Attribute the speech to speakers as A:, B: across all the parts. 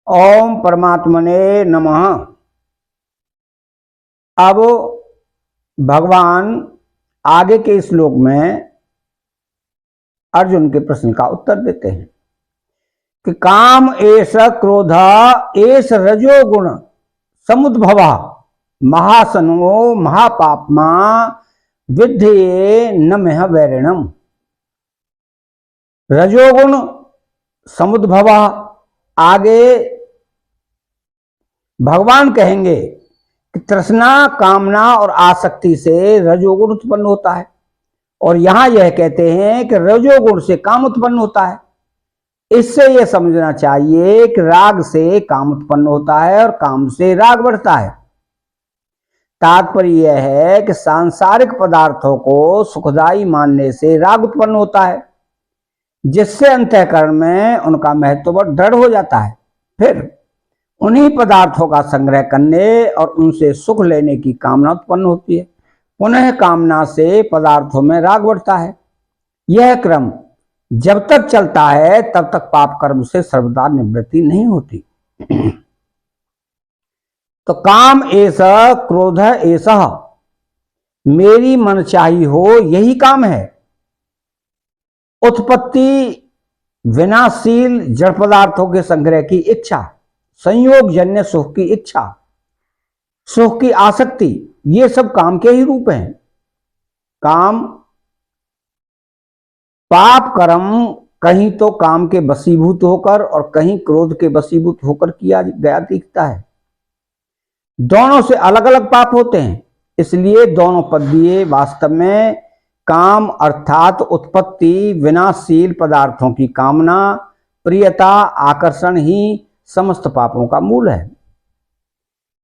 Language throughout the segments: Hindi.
A: ओम परमात्मने नमः। अब भगवान आगे के श्लोक में अर्जुन के प्रश्न का उत्तर देते हैं कि काम एष क्रोध एष रजोगुण समुद्भव महासनो महापापमा विद्धये न मह वैरिणम। रजोगुण समुद्भव, आगे भगवान कहेंगे कि तृष्णा, कामना और आसक्ति से रजोगुण उत्पन्न होता है, और यहां यह कहते हैं कि रजोगुण से काम उत्पन्न होता है। इससे यह समझना चाहिए कि राग से काम उत्पन्न होता है और काम से राग बढ़ता है। तात्पर्य यह है कि सांसारिक पदार्थों को सुखदायी मानने से राग उत्पन्न होता है, जिससे अंतःकरण में उनका महत्व दृढ़ हो जाता है। फिर उन्हीं पदार्थों का संग्रह करने और उनसे सुख लेने की कामना उत्पन्न होती है। पुनः कामना से पदार्थों में राग बढ़ता है। यह क्रम जब तक चलता है तब तक पाप कर्म से सर्वदा निवृत्ति नहीं होती। तो काम ऐसा, क्रोध ऐसा, मेरी मनचाही हो, यही काम है। उत्पत्ति, विनाशील जड़ पदार्थों के संग्रह की इच्छा, संयोग जन्य सुख की इच्छा, सुख की आसक्ति, ये सब काम के ही रूप हैं। काम, पाप कर्म कहीं तो काम के वशीभूत होकर और कहीं क्रोध के वशीभूत होकर किया गया दिखता है। दोनों से अलग अलग पाप होते हैं, इसलिए दोनों पद्य वास्तव में काम अर्थात उत्पत्ति, विनाशशील पदार्थों की कामना, प्रियता, आकर्षण ही समस्त पापों का मूल है।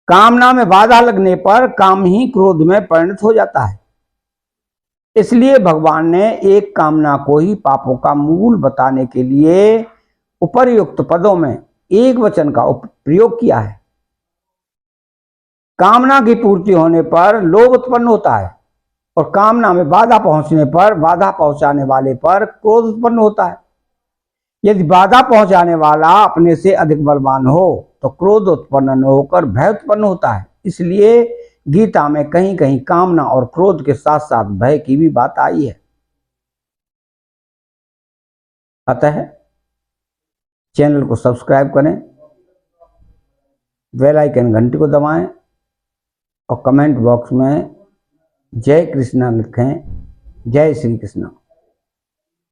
A: कामना में बाधा लगने पर काम ही क्रोध में परिणत हो जाता है। इसलिए भगवान ने एक कामना को ही पापों का मूल बताने के लिए उपर्युक्त पदों में एक वचन का प्रयोग किया है। कामना की पूर्ति होने पर लोभ उत्पन्न होता है, और कामना में बाधा पहुंचने पर, बाधा पहुंचाने वाले पर क्रोध उत्पन्न होता है। यदि बाधा पहुंचाने वाला अपने से अधिक बलवान हो तो क्रोध उत्पन्न न होकर भय उत्पन्न होता है। इसलिए गीता में कहीं कहीं कामना और क्रोध के साथ साथ भय की भी बात आई है। अतः चैनल को सब्सक्राइब करें, बेल आइकन घंटी को दबाएं और कमेंट बॉक्स में जय कृष्णा लिखें। जय श्री कृष्ण।